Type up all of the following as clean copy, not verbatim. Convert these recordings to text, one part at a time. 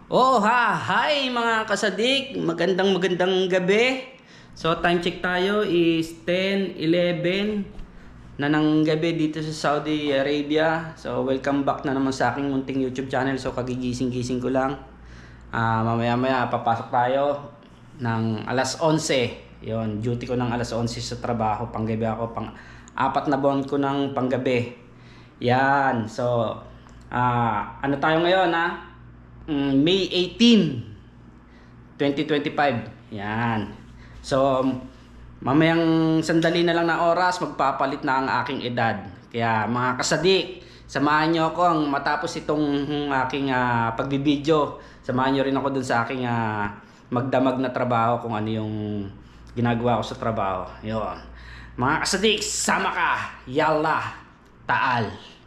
Oh, hi mga kasadik. Magandang gabi. So, time check tayo is 10:11 na ng gabi dito sa Saudi Arabia. So, welcome back na naman sa aking munting YouTube channel. So, kagigising-gising ko lang. Mamaya-maya papasok tayo ng alas 11. Yon, duty ko ng alas 11 sa trabaho. Panggabi ako, apat na buwan ko ng panggabi. Yan. So, ano tayo ngayon May 18, 2025. Yan. So, mamayang sandali na lang na oras, magpapalit na ang aking edad. Kaya mga kasadik, samahan nyo ako ang matapos itong aking pagbibideo. Samahan nyo rin ako dun sa aking magdamag na trabaho kung ano yung ginagawa ko sa trabaho. Yun. Mga kasadik, sama ka! Yalla! Taal!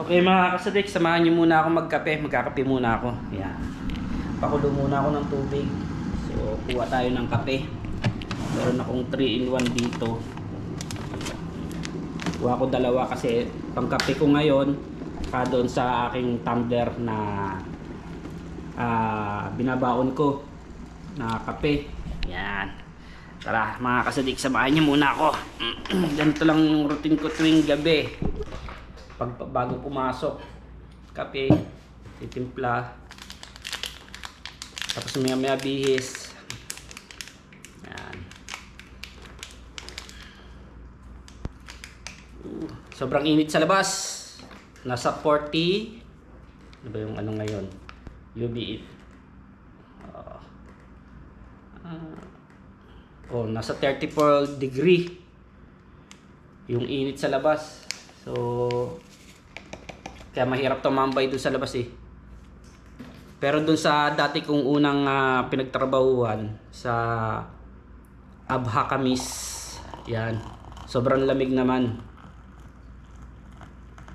Okay mga kasadik, samahan nyo muna ako magkape. Magkakape muna ako. Yan. Pakulo muna ako ng tubig. So, kuha tayo ng kape. Meron akong 3-in-1 dito. Kuha ko dalawa kasi pangkape ko ngayon doon sa aking tumbler na binabaon ko na kape. Yan. Tara mga kasadik, samahan nyo muna ako. Ganito lang yung routine ko tuwing gabi. Bago pumasok, kape, titimpla, tapos maya bihis. Yan. Sobrang init sa labas. Nasa 40. Ano ba yung ano ngayon? UV. Nasa 34 degree yung init sa labas. So, kaya mahirap tumambay doon sa labas eh. Pero doon sa dati kong unang pinagtrabahuhan sa Abha Kamis, yan, sobrang lamig naman.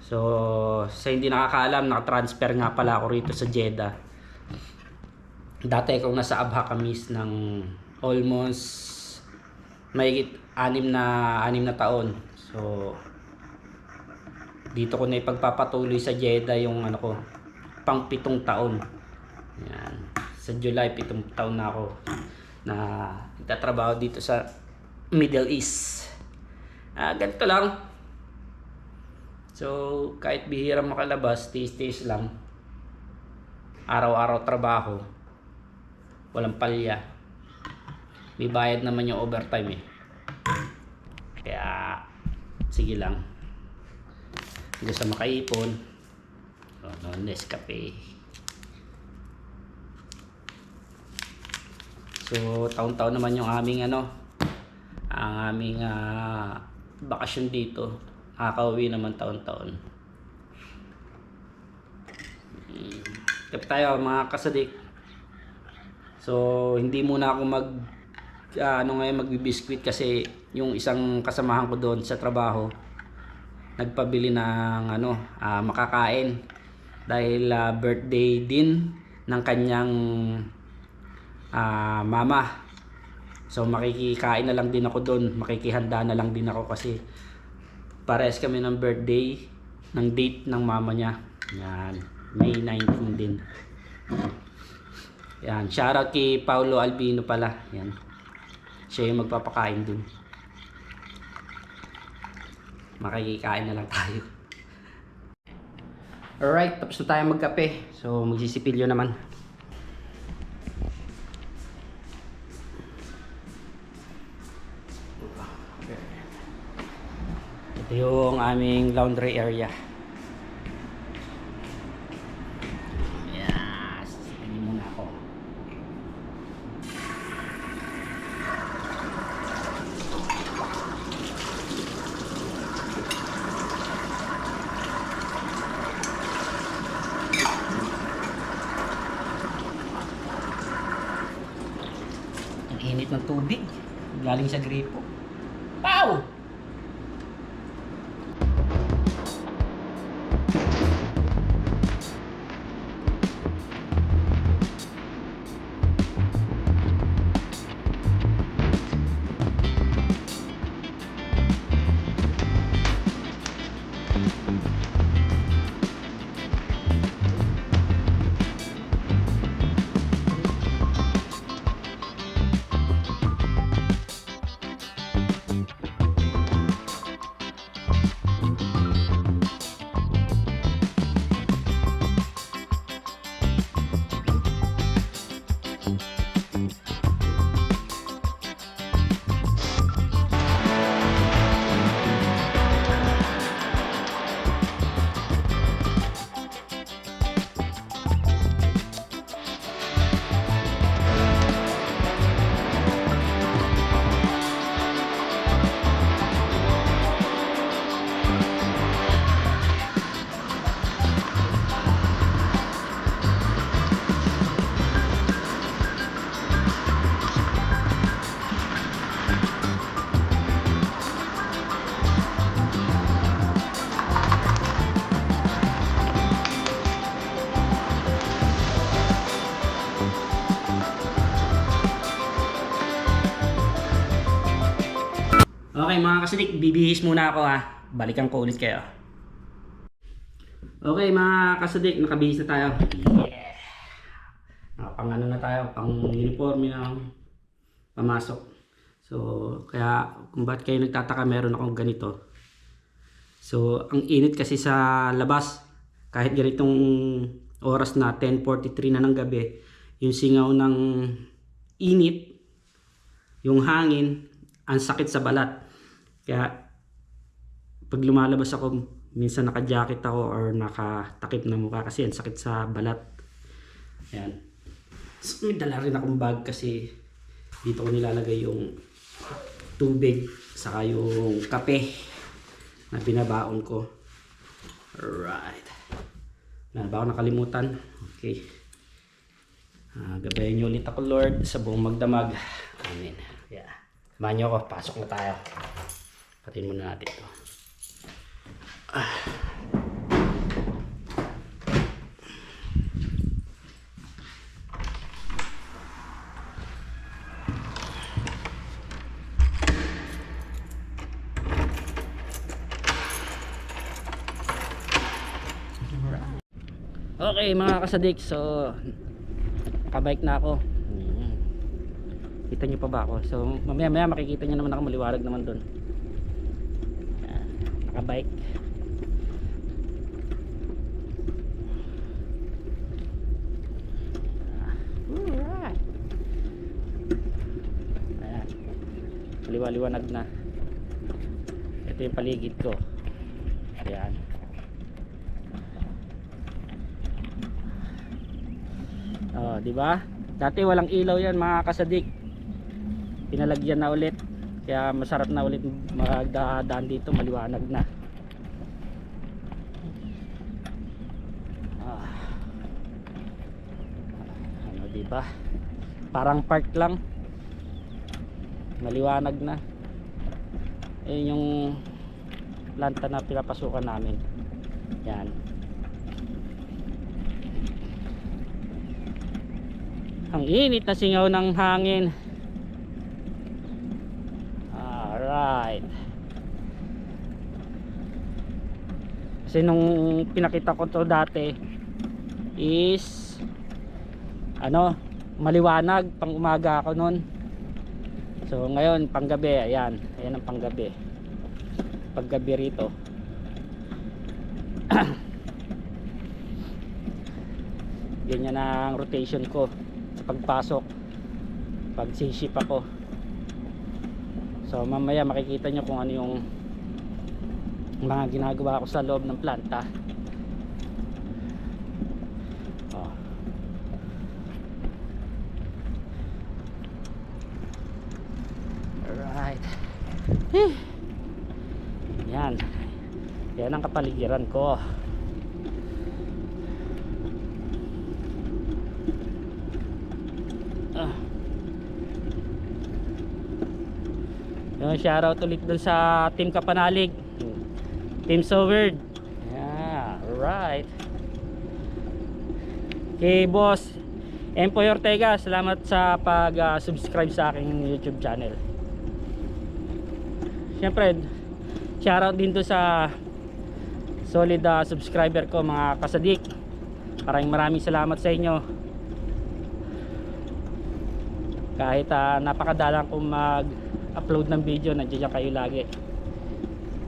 So, sa hindi nakakaalam, nakatransfer nga pala ako rito sa Jeddah. Dati akong nasa Abha Kamis ng almost mahigit 6 na taon. So, dito ko na ipagpapatuloy sa Jeddah yung ano ko, pang 7 taon. Yan. Sa July, 7 taon na ako na nagtatrabaho dito sa Middle East. Ganito lang. So, kahit bihira makalabas, tiis-tiis lang. Araw-araw trabaho. Walang palya. May bayad naman yung overtime eh. Kaya, sige lang. Hindi sa makaipon. Nescafe. So, taon-taon naman yung aming ang aming bakasyon dito. Nakakauwi naman taon-taon. Kape tayo mga kasadik. So, hindi muna ako magbibiskwit kasi yung isang kasamahan ko doon sa trabaho nagpabili ng makakain dahil birthday din ng kanyang mama. So makikikain na lang din ako doon, makikihanda na lang din ako kasi parehas kami ng birthday ng date ng mama niya. Yan, May 19 din. Yan, shoutout kay Paulo Albino pala. Yan, siya yung magpapakain dun. Makikikain na lang tayo. Alright, tapos na tayo magkape. So magsisipilyo naman. Ito yung aming laundry area. Yes, hindi muna ako. Init ng tubig galing sa gripo. Pow! Okay mga kasidik, bibihis muna ako ha. Balikan ko ulit kayo. Okay mga kasadik, nakabihis na tayo. Yeah! Nakapang na tayo, pang uniforme na pamasok. So, kaya kung ba't kayo nagtataka meron akong ganito. So, ang init kasi sa labas. Kahit ganitong oras na 10:43 na ng gabi, yung singaw ng init, yung hangin, ang sakit sa balat. Kaya pag lumalabas ako, minsan naka-jacket ako or nakatakip na mukha kasi ang sakit sa balat. Ayan. So, may dala rin akong bag kasi dito ko nilalagay yung tubig saka yung kape na binabaon ko. Alright. Meron ba ako nakalimutan? Okay. Gabayan niyo ulit ako, Lord, sa buong magdamag. Amen. Yeah. Samahan niyo ako. Pasok na tayo. Patin muna natin ito. Okay mga kasadik, so kabike na ako. Kita nyo pa ba ako? So mamaya makikita nyo naman ako, maliwanag naman dun. Nakabike. Alright. Ayan, liwanag na. Ito yung paligid ko. Ayan. Oh, di ba? Dati walang ilaw yan mga kasadik. Pinalagyan na ulit. Kaya masarap na ulit magdaan dito, maliwanag na. Ano, di ba? Parang park lang. Maliwanag na. Ayun yung planta na pinapasukan namin. Yan. Ang init na singaw ng hangin. Alright. Kasi nung pinakita ko to dati is maliwanag, pang umaga ako nun. So ngayon panggabi, ayan ang panggabi. Paggabi rito. Ganyan ang rotation ko sa pagpasok, pag siship ako. So mamaya makikita nyo kung ano yung mga ginagawa ko sa loob ng planta. Alright. Yan ang kapaligiran ko. Shoutout ulit dun sa Team Kapanalig, Team Soward. Yeah, alright. Kay Boss Empoy Ortega, salamat sa pag-subscribe sa aking YouTube channel. Siyempre, shoutout din to sa solid subscriber ko mga kasadik. Maraming salamat sa inyo. Kahit napakadalang kong mag-upload ng video, nandiyan kayo lagi.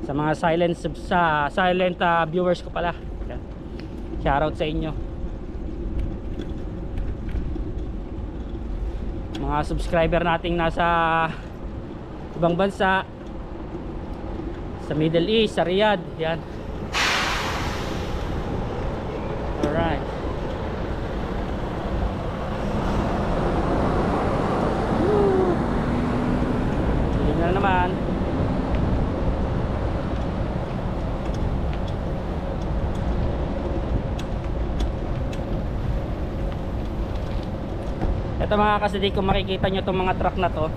Sa mga silent viewers ko pala, yan. Shoutout sa inyo. mga subscriber nating nasa ibang bansa, sa Middle East, sa Riyadh, yan. Alright. Tingnan na naman. Ito mga kasidik, kung makikita nyo itong mga truck na to,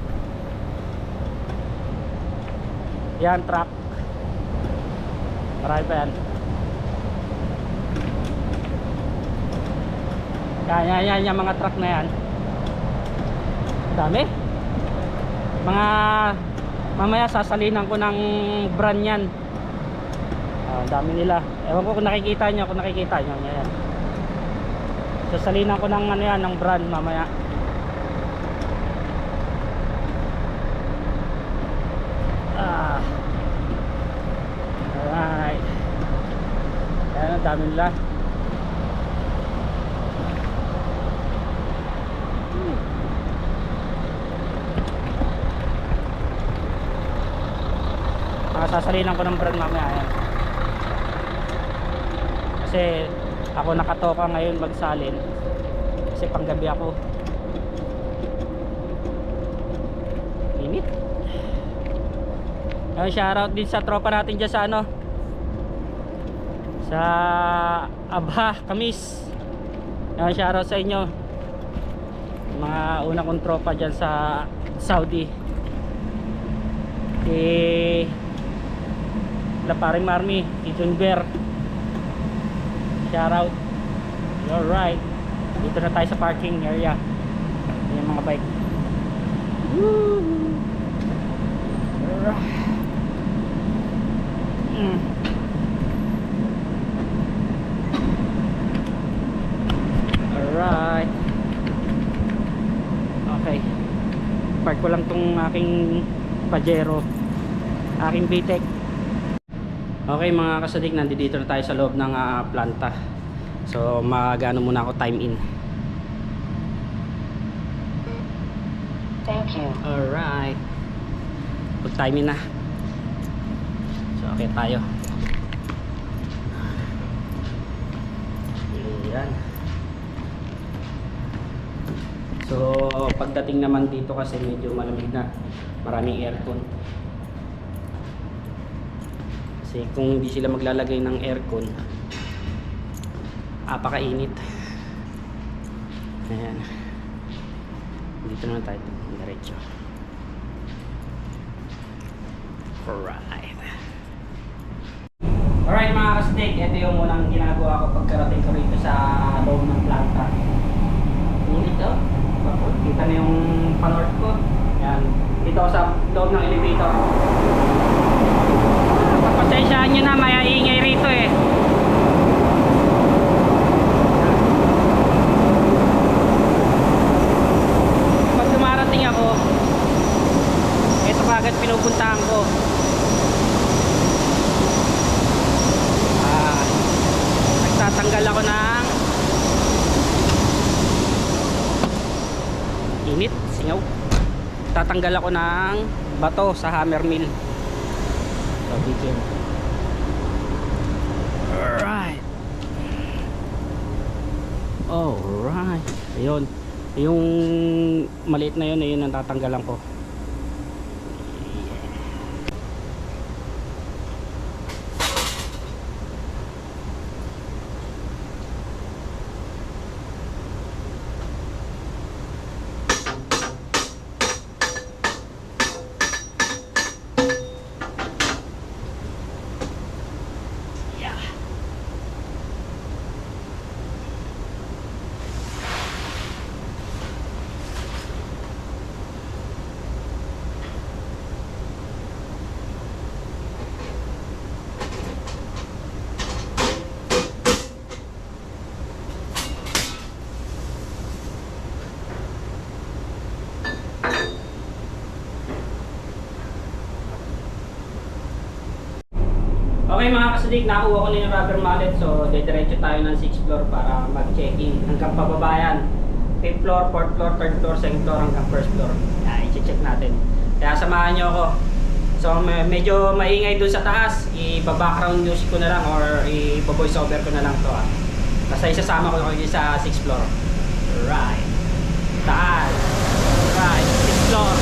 yan, truck. Marami pa yan. Yan, yung mga truck na yan. Dami. Mga mamaya sasalinan ko ng brand yan. Dami nila. Ewan ko kung nakikita nyo. Yan. Sasalinan ko ng ano yan, ng brand mamaya. Alright. Ayan, ang dami nila. Sasalinan ko ng brand mamaya. Ayan. Kasi ako nakatoka ngayon magsalin. Kasi panggabi ako. Init. Shoutout din sa tropa natin dyan sa ano, sa Abha, Kamis. Shoutout sa inyo, mga una kong tropa dyan sa Saudi. Si Laparing Marmi, si Junber. Shoutout. Alright, dito na tayo sa parking area. Yung mga bike. Woo! Alright. Alright. Okay. Park ko lang tong aking Pajero, aking VTEC. Okay mga kasadik, nandito na tayo sa loob ng planta. So magano muna ako, time in. Thank you. Alright. Pag-time in na. So okay tayo. Ayan. So pagdating naman dito kasi medyo malamig na. Maraming aircon. Kasi kung hindi sila maglalagay ng aircon, apakainit. Ayan. Dito na tayo. Diretso. Alright mga kastig, ito yung unang ginagawa ko pagkarating ko rito sa loob ng planta. Init oh. Kita na yung panort ko. Yan. Dito ako sa loob ng elevator. Pagpasensyaan nyo na, may ingay rito eh. Pag dumarating ako, ito kagad pinupuntahan ko. Nagtatanggal ako ng init, singaw. Tatanggal ako ng bato sa hammer mill. So, begin. Alright. Alright. Ayun. Yung maliit na yun, ayun ang tatanggalan ko. Okay mga kasudik, nakuha ko na yung rubber mallet. So diretso tayo ng 6th floor para mag-check-in hanggang pababayan. 5th floor, 4th floor, 3rd floor, 2nd floor hanggang 1st floor. Yan, i-check natin. Kaya samahan nyo ako. So medyo maingay dun sa taas, i-background music ko na lang or i-voice over ko na lang to. Basta isasama ko kayo sa 6th floor. Right. Taas. Right. 6th floor.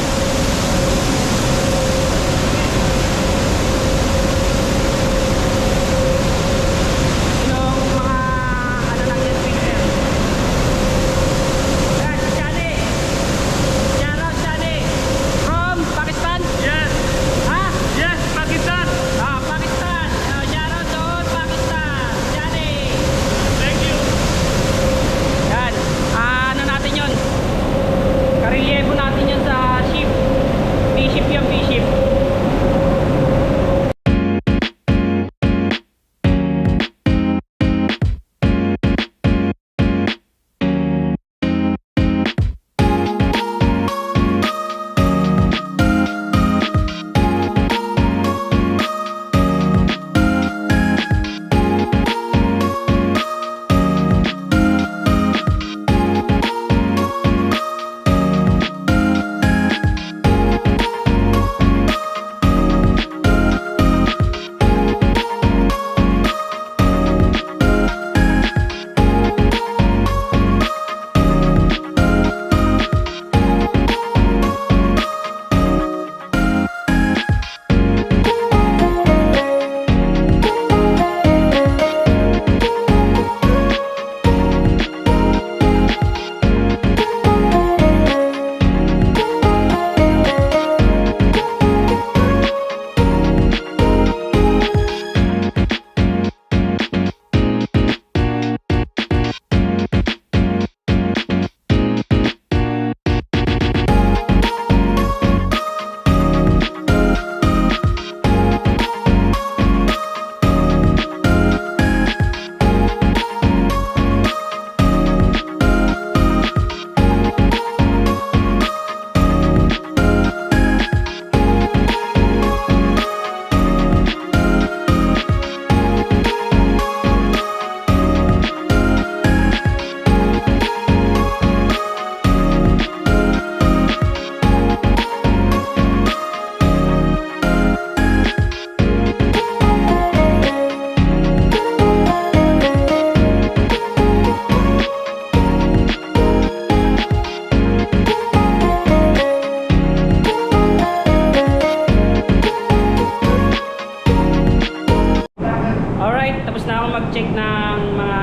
mag-check ng mga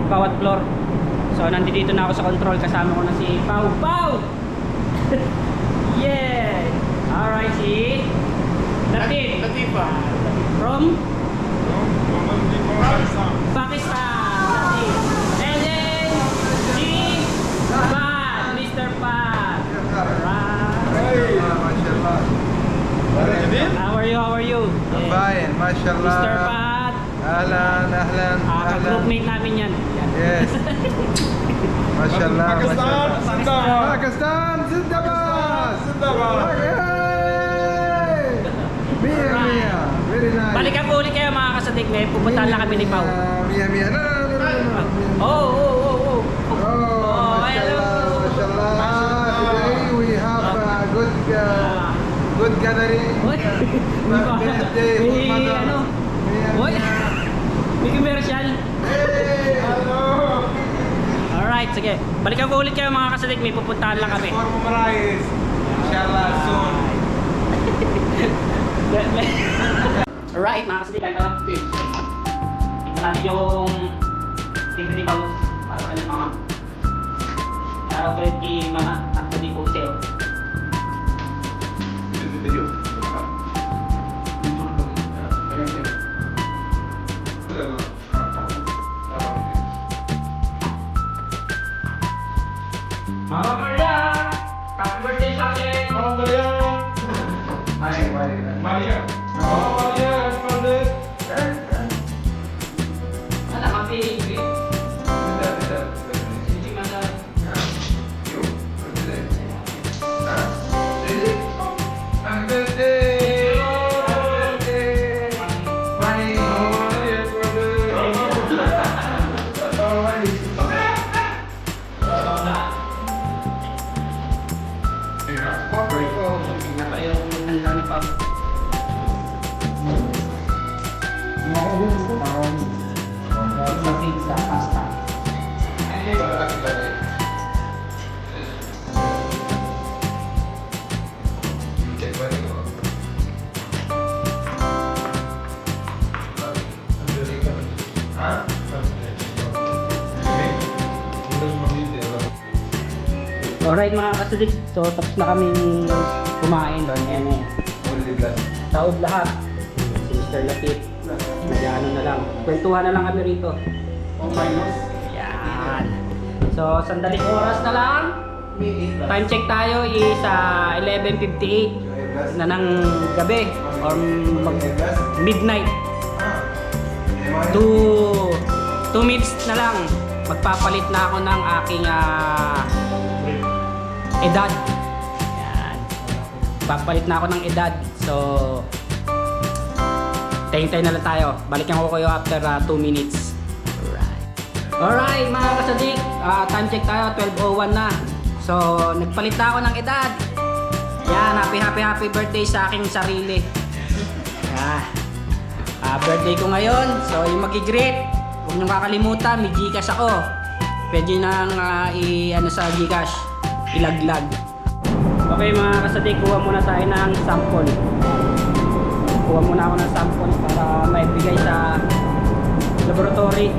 bawat floor. So nandito na ako sa control, kasama ko na si Pau. Pau! Yeah! Alright, si Latif. Latifa. From? Pakistan. Latif. And then si Pat, Mr. Pat. Hey, mashallah. How are you? How are you? Fine, mashallah. Mr. Pat. Ahlan, ahlan, ahlan. Ka-groupmate namin yan. Yes. Mashallah, Pakistan, mashallah. Zindabad. Pakistan, Zindabad. Zindabad. Hey! Mia, Mia. Very nice. Balikan po ulit kayo mga kasadik. May pupuntahan lang kami ni Pau. Mia, Mia. No, no, no, no, no. Oh, oh, oh, oh. Oh, mashallah, mashallah. Today we have a good gathering. Uy, Birthday for may mother. ano? Uy, may commercial. Hey, hello. Alright, sige. Balikan ko ulit kayo mga kasadik. May pupuntahan lang kami. For Mumrais. Inshallah soon. Alright mga kasadik. Ito natin yung tingin ni Pau. Para ka ng mga araw ko yung mga takbo di po sa'yo. Mama Maria! Happy birthday sa akin! Mama Maria. Maria. Mama Maria, happy birthday. Ano, happy Hindi masa. Happy birthday! Ang dami pa. Sa pizza, pasta. Alright mga kasudik, so tapos na kami kumain doon. Ayan eh. Taod lahat. Si Mr. Latif. Nag-ano na lang. Kwentuhan na lang kami rito. Yan. So, sandaling oras na lang. Time check tayo is 11:58 na ng gabi or midnight. 2 minutes na lang. Magpapalit na ako ng aking edad. Yan. Papalit na ako ng edad. So, tayo na lang tayo. Balikan ko kayo after 2 minutes. Alright mga kasadik, time check tayo, 12:01 na. So, nagpalit na ako ng edad. Yan, happy birthday sa aking sarili. Yan. Birthday ko ngayon, so yung mag-greet, huwag niyong kakalimutan, may Gcash ako. Pwede nang i-ano sa Gcash, ilaglag. Okay mga kasadik, kuha muna tayo ng sample. Kuha muna ako ng sample para maibigay sa laboratory.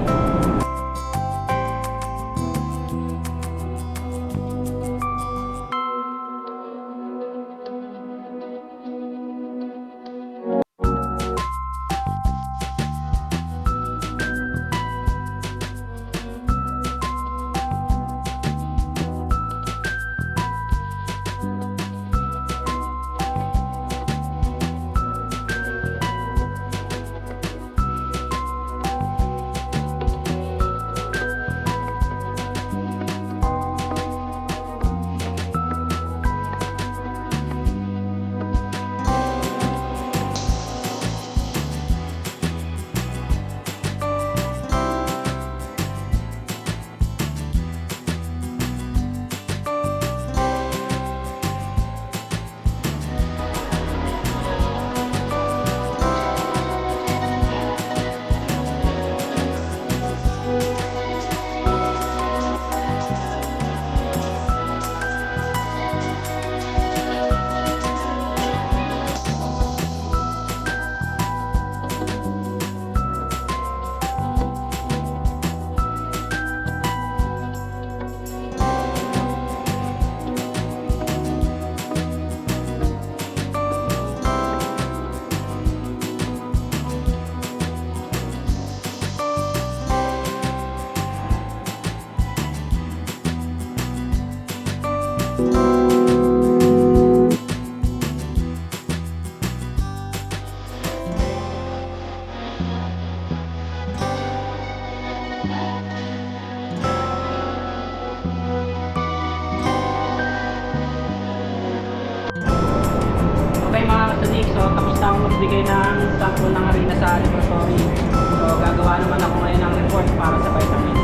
So, tapos na akong magbigay ng sample ng harina sa laboratory. So, gagawa naman ako ngayon ng report para sa vitamin.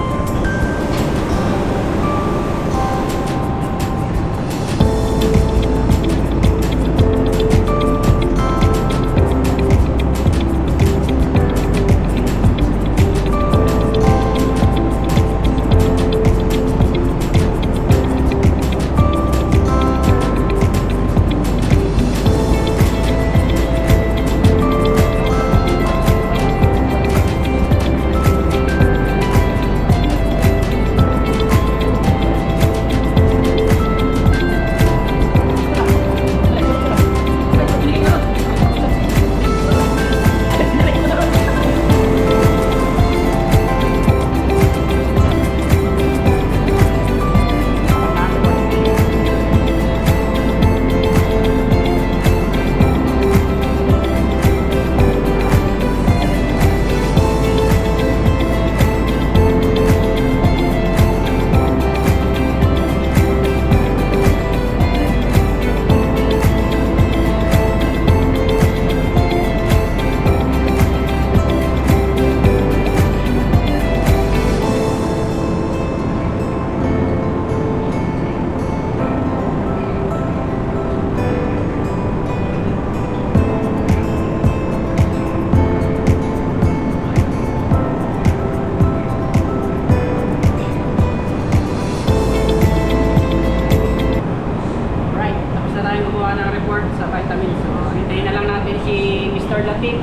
ng report sa vitamins. So, hintayin na lang natin si Mr. Latif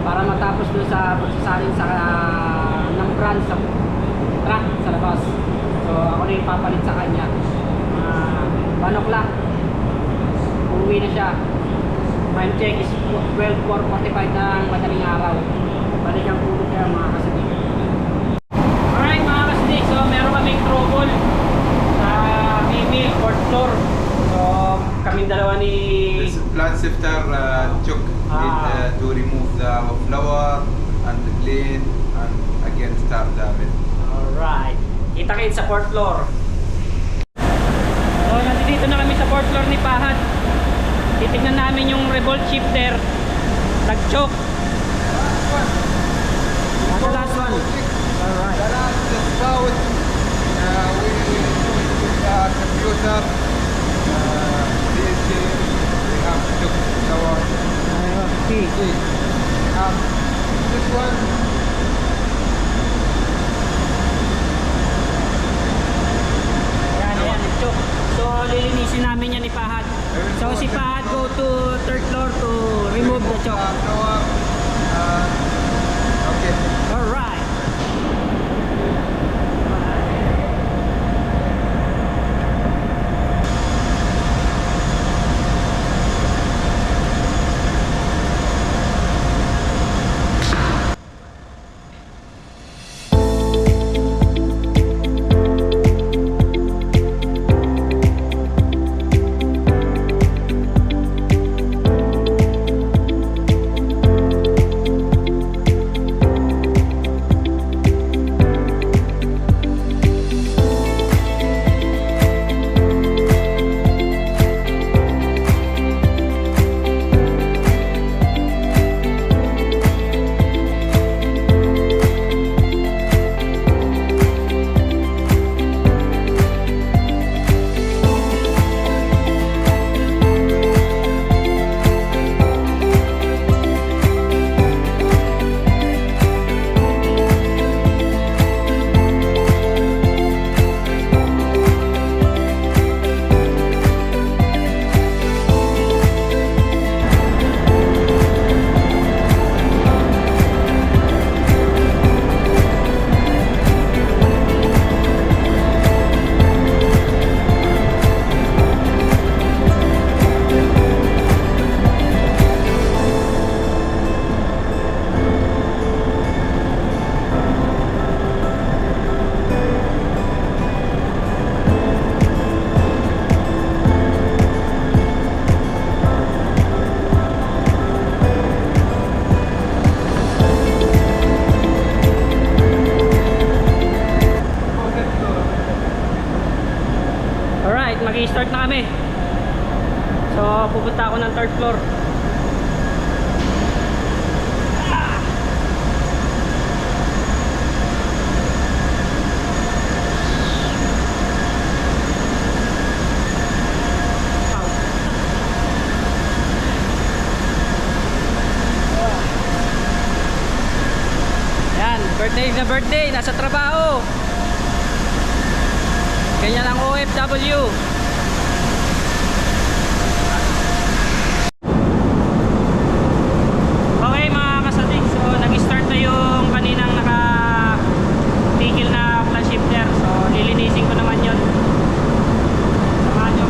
para matapos doon sa pagsasalin sa ng brand sa truck sa labas. So, ako na yung papalit sa kanya. 1 o'clock. Uuwi na siya. Time check is 12:45 ng madaling araw. Balik ang tulog kaya mga kasadik. Alright mga kasadik, so meron kaming trouble sa email, 4th floor. So kaming dalawa ni... This plant sifter took to remove the flower and clean and again start the mill. Alright. Kita-kit sa 4th floor. So nandito na kami sa 4th floor ni Pahad. Titignan namin yung revolt shifter. Nag-choke. The last one. Alright. The last spout we took the computer. We have took flower. Okay. This one. Yan, nag-choke. So lilinisin namin yan ni Pahad. So si Pahad go to 3rd floor to remove the choke. Flower. Okay. Alright. Alright, mag-i-start na kami. So, pupunta ako ng 3rd floor. Yan, birthday na birthday, nasa trabaho. Ganyan ang OFW. Okay mga kasadik, so nag-start na yung kaninang naka-tigil na flash shifter. So lilinisin ko naman yun. Samahan nyo.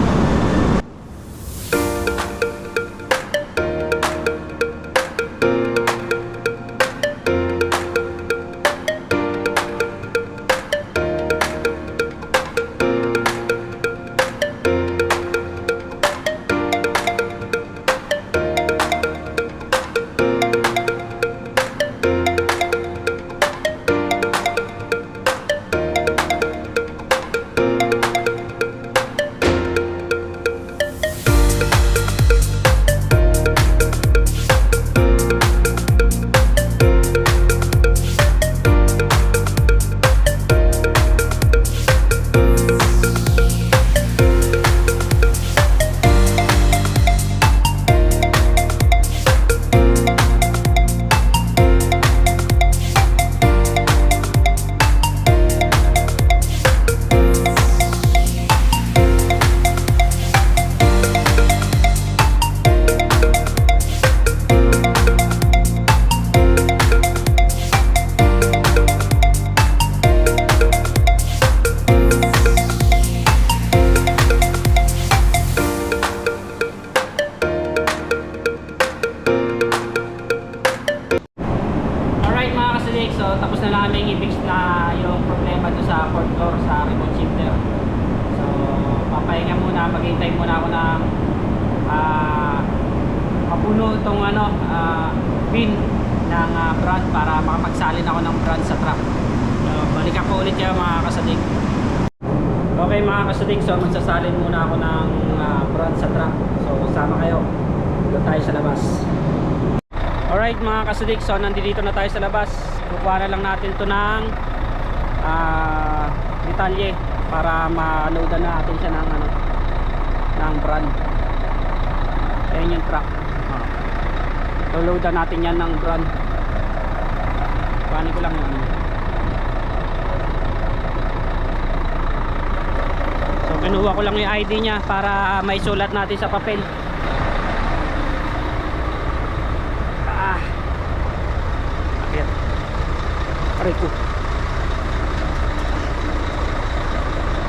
muna ako ng mapuno itong bin ng brand para makapagsalin ako ng brand sa truck. So, balikan ko ulit yan mga kasadik. Okay mga kasadik, so magsasalin muna ako ng brand sa truck. So sama kayo, doon tayo sa labas. Alright mga kasadik, so nandito na tayo sa labas. Kukuha na lang natin ito ng detalye para ma-loadan na natin siya ng brand. Ayan yung truck. Loadan natin yan ng brand. Kuhanin ko lang yan. So kinuha ko lang yung ID niya para may sulat natin sa papel. Akit. Aray ko.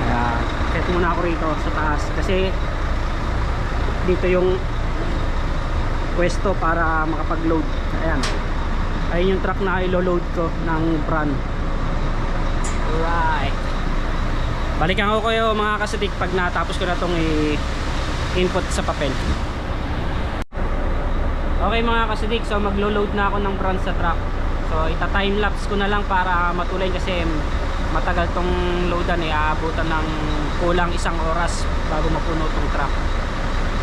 Kaya akit muna ako rito sa taas kasi dito yung pwesto para makapag-load. Ayan. Ayun yung truck na ilo-load ko ng brand. Alright. Balikan ko kayo mga kasadik pag natapos ko na itong i-input sa papel. Okay mga kasadik, so maglo-load na ako ng brand sa truck. So ita-timelapse ko na lang para matulay kasi matagal tong loadan aabutan ng kulang 1 oras bago mapuno tong truck.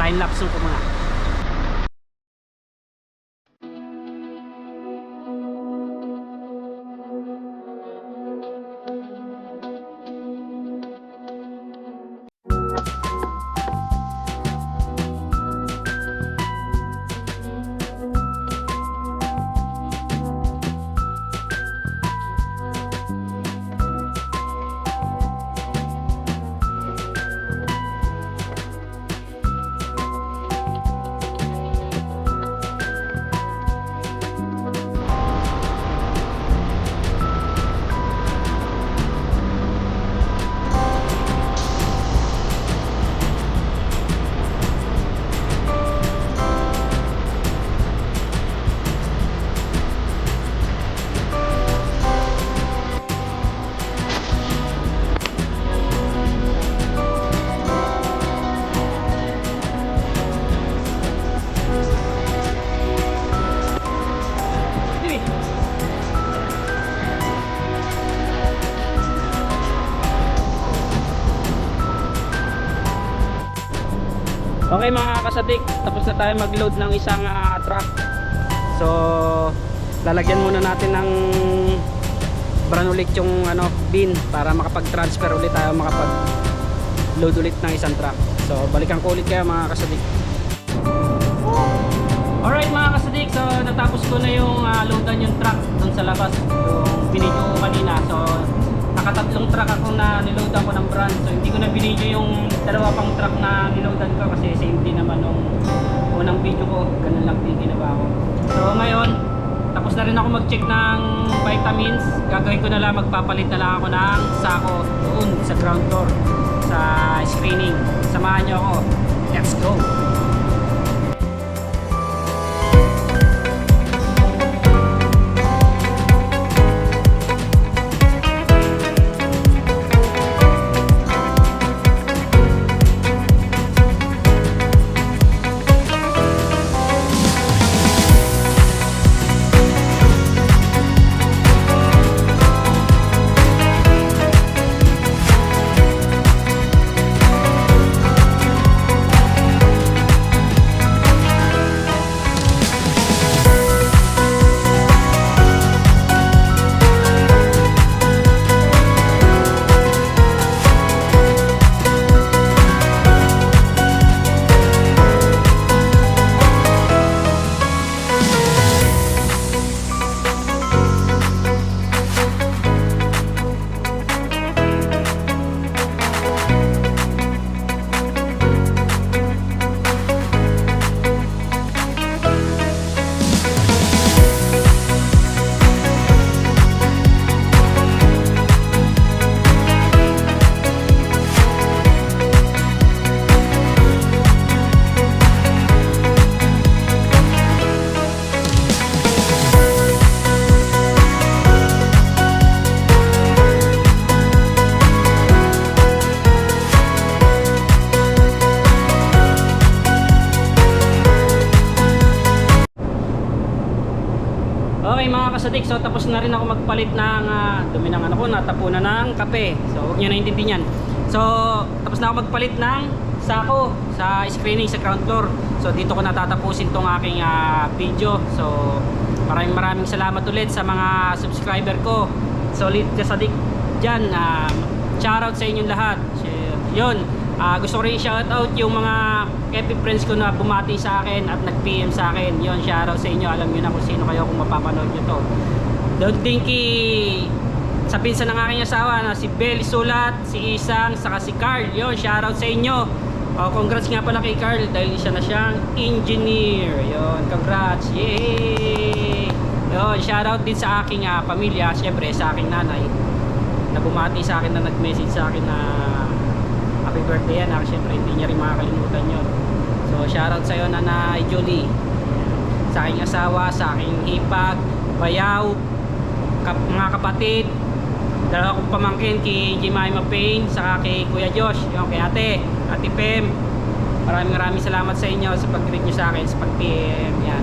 Timelapse ko muna. Okay mga kasadik, tapos na tayo mag-load ng isang truck. So lalagyan muna natin ng brand ulit yung bin para makapag-transfer ulit tayo, makapag-load ulit ng isang truck. So balikan ko ulit kayo mga kasadik. Alright mga kasadik, so natapos ko na yung loadan yung truck dun sa labas, yung binidyo ko kanina. So nakatatlong truck ako na niloadan ko ng brand. So hindi ko na binidyo yung dalawa pang truck na niloadan ko kasi same din naman nung unang video ko. Ganun lang din ginawa ko. So ngayon, tapos na rin ako mag-check ng vitamins. Gagawin ko na lang, magpapalit na lang ako ng sako doon sa ground floor sa screening. Samahan nyo ako. Let's go! kasadik, so tapos na rin ako magpalit ng dumi ng ano ko, natapunan ng kape. So huwag niyo naintindihan yan. So tapos na ako magpalit ng sako sa screening sa ground floor. So dito ko natatapusin tong aking video. So maraming salamat ulit sa mga subscriber ko. Solid kasadik dyan. Shoutout sa inyong lahat. Yun, gusto ko rin shoutout yung mga FB friends ko na bumati sa akin at nag-PM sa akin. Yun, shoutout sa inyo. Alam nyo na kung sino kayo kung mapapanood nyo to. Don't think sa pinsan ng aking asawa na si Belly Sulat, si Isang, saka si Carl. Yun, shoutout sa inyo. Congrats nga pala kay Carl dahil isa na siyang engineer. Yun, congrats. Yay! Yun, shoutout din sa aking pamilya, syempre sa aking nanay na bumati sa akin, na nag-message sa akin na happy birthday yan. Syempre hindi niya rin makakalimutan yun. So shoutout sa iyo, Nanay Julie, sa aking asawa, sa aking hipag, bayaw, mga kapatid, dalawa kong pamangkin, kay Jemima Payne, saka kay Kuya Josh, yung kay Ate Pem. Maraming salamat sa inyo sa pag-greet nyo sa akin, sa pag-PM. Yan.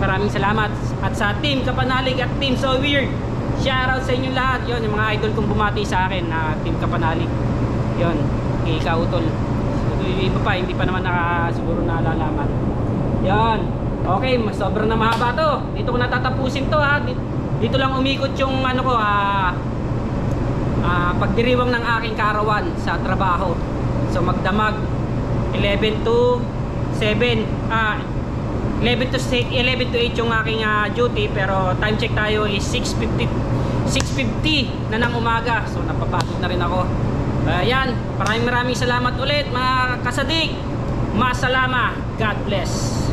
Maraming salamat. At sa Team Kapanalig at Team So Weird, shoutout sa inyo lahat. Yon, yung mga idol kong bumati sa akin na Team Kapanalig. Yon, kay Kautol. So, yung iba pa, hindi pa naman siguro nalalaman. Yon. Okay, sobrang na mahaba to. Dito ko natatapusin to ha. Dito lang umikot yung ano ko, pagdiriwang ng aking karawan sa trabaho. So magdamag 11 to 7, 11 to 8 yung aking duty, pero time check tayo is 6:50 na ng umaga. So napapagod na rin ako. Ayan, maraming salamat ulit mga kasadik. Masalama. God bless.